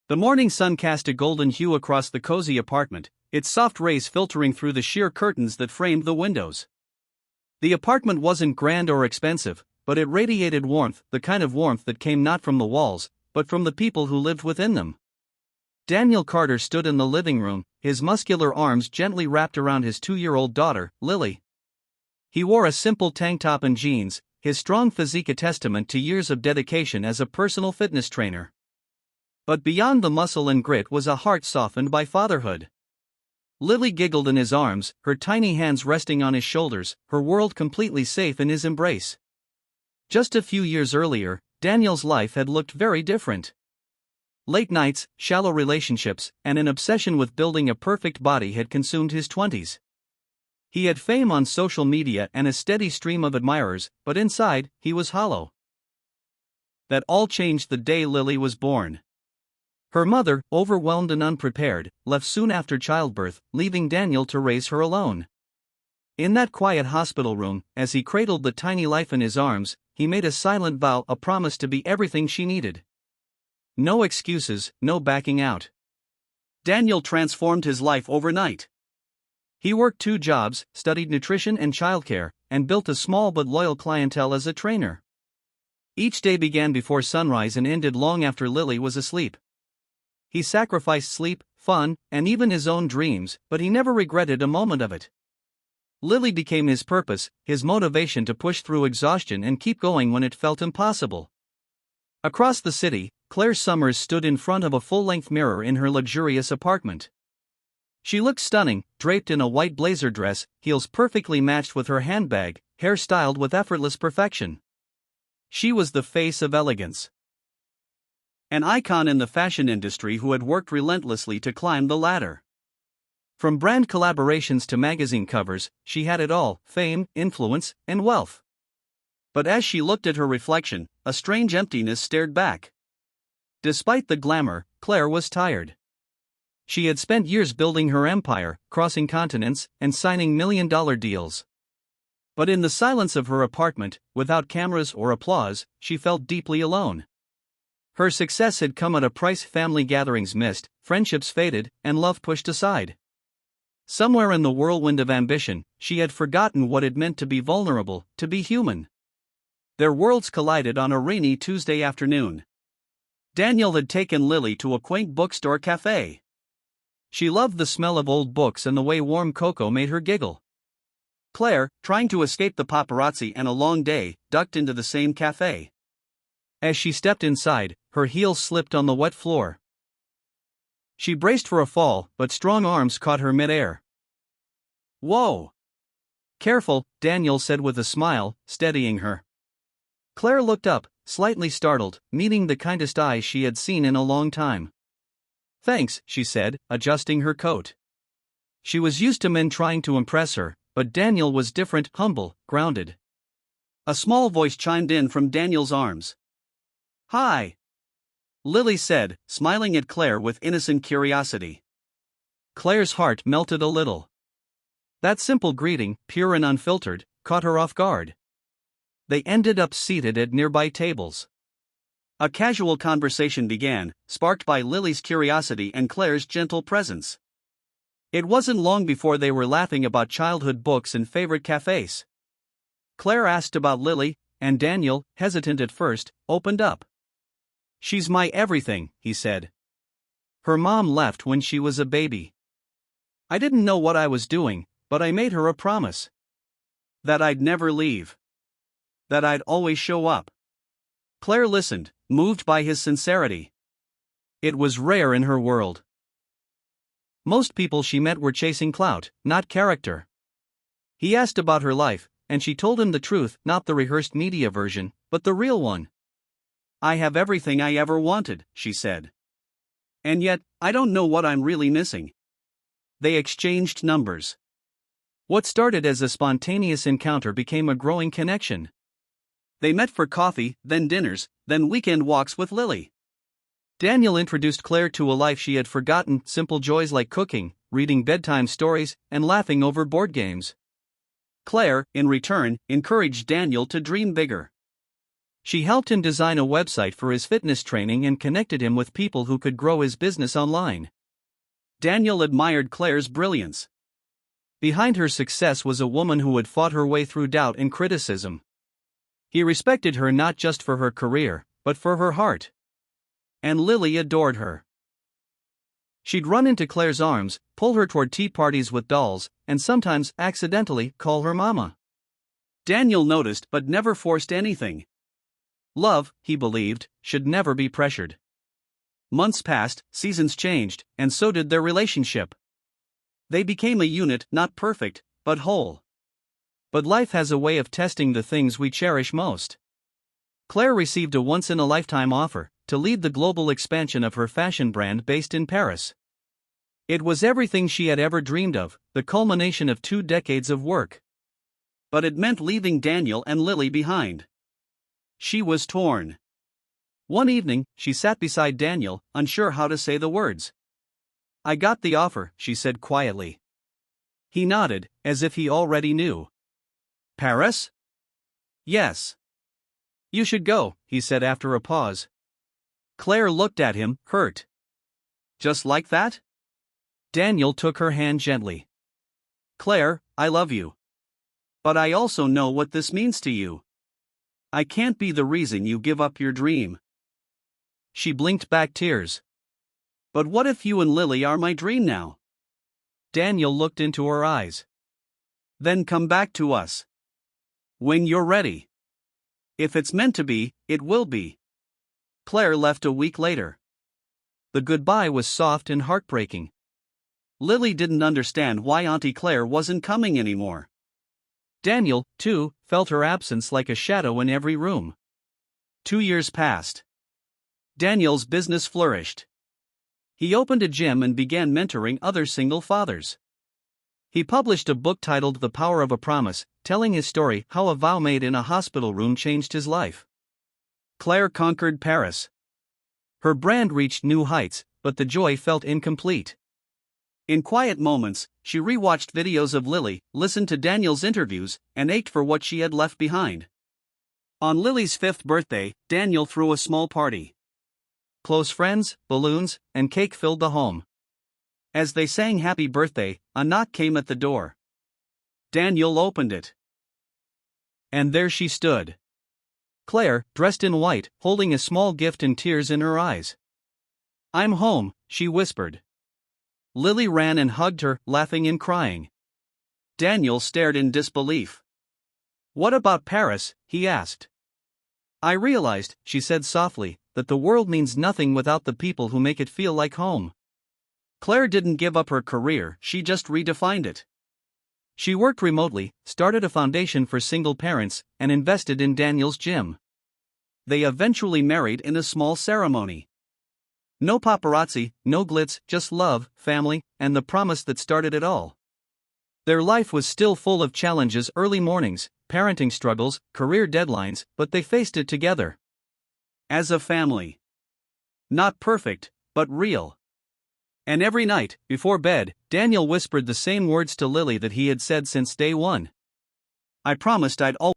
The morning sun cast a golden hue across the cozy apartment, its soft rays filtering through the sheer curtains that framed the windows. The apartment wasn't grand or expensive, but it radiated warmth, the kind of warmth that came not from the walls, but from the people who lived within them. Daniel Carter stood in the living room, his muscular arms gently wrapped around his 2-year-old daughter, Lily. He wore a simple tank top and jeans, his strong physique a testament to years of dedication as a personal fitness trainer. But beyond the muscle and grit was a heart softened by fatherhood. Lily giggled in his arms, her tiny hands resting on his shoulders, her world completely safe in his embrace. Just a few years earlier, Daniel's life had looked very different. Late nights, shallow relationships, and an obsession with building a perfect body had consumed his 20s. He had fame on social media and a steady stream of admirers, but inside, he was hollow. That all changed the day Lily was born. Her mother, overwhelmed and unprepared, left soon after childbirth, leaving Daniel to raise her alone. In that quiet hospital room, as he cradled the tiny life in his arms, he made a silent vow, a promise to be everything she needed. No excuses, no backing out. Daniel transformed his life overnight. He worked 2 jobs, studied nutrition and childcare, and built a small but loyal clientele as a trainer. Each day began before sunrise and ended long after Lily was asleep. He sacrificed sleep, fun, and even his own dreams, but he never regretted a moment of it. Lily became his purpose, his motivation to push through exhaustion and keep going when it felt impossible. Across the city, Claire Summers stood in front of a full-length mirror in her luxurious apartment. She looked stunning, draped in a white blazer dress, heels perfectly matched with her handbag, hair styled with effortless perfection. She was the face of elegance. An icon in the fashion industry who had worked relentlessly to climb the ladder. From brand collaborations to magazine covers, she had it all: fame, influence, and wealth. But as she looked at her reflection, a strange emptiness stared back. Despite the glamour, Claire was tired. She had spent years building her empire, crossing continents, and signing million-dollar deals. But in the silence of her apartment, without cameras or applause, she felt deeply alone. Her success had come at a price: family gatherings missed, friendships faded, and love pushed aside. Somewhere in the whirlwind of ambition, she had forgotten what it meant to be vulnerable, to be human. Their worlds collided on a rainy Tuesday afternoon. Daniel had taken Lily to a quaint bookstore cafe. She loved the smell of old books and the way warm cocoa made her giggle. Claire, trying to escape the paparazzi and a long day, ducked into the same cafe. As she stepped inside, her heels slipped on the wet floor. She braced for a fall, but strong arms caught her mid-air. "Whoa!" "Careful," Daniel said with a smile, steadying her. Claire looked up, slightly startled, meeting the kindest eyes she had seen in a long time. "Thanks," she said, adjusting her coat. She was used to men trying to impress her, but Daniel was different, humble, grounded. A small voice chimed in from Daniel's arms. "Hi," Lily said, smiling at Claire with innocent curiosity. Claire's heart melted a little. That simple greeting, pure and unfiltered, caught her off guard. They ended up seated at nearby tables. A casual conversation began, sparked by Lily's curiosity and Claire's gentle presence. It wasn't long before they were laughing about childhood books and favorite cafes. Claire asked about Lily, and Daniel, hesitant at first, opened up. "She's my everything," he said. "Her mom left when she was a baby. I didn't know what I was doing, but I made her a promise. That I'd never leave. That I'd always show up." Claire listened, moved by his sincerity. It was rare in her world. Most people she met were chasing clout, not character. He asked about her life, and she told him the truth, not the rehearsed media version, but the real one. "I have everything I ever wanted," she said. "And yet, I don't know what I'm really missing." They exchanged numbers. What started as a spontaneous encounter became a growing connection. They met for coffee, then dinners, then weekend walks with Lily. Daniel introduced Claire to a life she had forgotten: simple joys like cooking, reading bedtime stories, and laughing over board games. Claire, in return, encouraged Daniel to dream bigger. She helped him design a website for his fitness training and connected him with people who could grow his business online. Daniel admired Claire's brilliance. Behind her success was a woman who had fought her way through doubt and criticism. He respected her not just for her career, but for her heart. And Lily adored her. She'd run into Claire's arms, pull her toward tea parties with dolls, and sometimes accidentally call her mama. Daniel noticed but never forced anything. Love, he believed, should never be pressured. Months passed, seasons changed, and so did their relationship. They became a unit, not perfect, but whole. But life has a way of testing the things we cherish most. Claire received a once-in-a-lifetime offer to lead the global expansion of her fashion brand based in Paris. It was everything she had ever dreamed of, the culmination of 2 decades of work. But it meant leaving Daniel and Lily behind. She was torn. One evening, she sat beside Daniel, unsure how to say the words. "I got the offer," she said quietly. He nodded, as if he already knew. "Paris?" "Yes." "You should go," he said after a pause. Claire looked at him, hurt. "Just like that?" Daniel took her hand gently. "Claire, I love you. But I also know what this means to you. I can't be the reason you give up your dream." She blinked back tears. "But what if you and Lily are my dream now?" Daniel looked into her eyes. "Then come back to us. When you're ready. If it's meant to be, it will be." Claire left a week later. The goodbye was soft and heartbreaking. Lily didn't understand why Auntie Claire wasn't coming anymore. Daniel, too, felt her absence like a shadow in every room. 2 years passed. Daniel's business flourished. He opened a gym and began mentoring other single fathers. He published a book titled The Power of a Promise, telling his story how a vow made in a hospital room changed his life. Claire conquered Paris. Her brand reached new heights, but the joy felt incomplete. In quiet moments, she rewatched videos of Lily, listened to Daniel's interviews, and ached for what she had left behind. On Lily's 5th birthday, Daniel threw a small party. Close friends, balloons, and cake filled the home. As they sang happy birthday, a knock came at the door. Daniel opened it. And there she stood. Claire, dressed in white, holding a small gift and tears in her eyes. "I'm home," she whispered. Lily ran and hugged her, laughing and crying. Daniel stared in disbelief. "What about Paris?" he asked. "I realized," she said softly, "that the world means nothing without the people who make it feel like home." Claire didn't give up her career, she just redefined it. She worked remotely, started a foundation for single parents, and invested in Daniel's gym. They eventually married in a small ceremony. No paparazzi, no glitz, just love, family, and the promise that started it all. Their life was still full of challenges: early mornings, parenting struggles, career deadlines, but they faced it together. As a family. Not perfect, but real. And every night, before bed, Daniel whispered the same words to Lily that he had said since day one. "I promised I'd always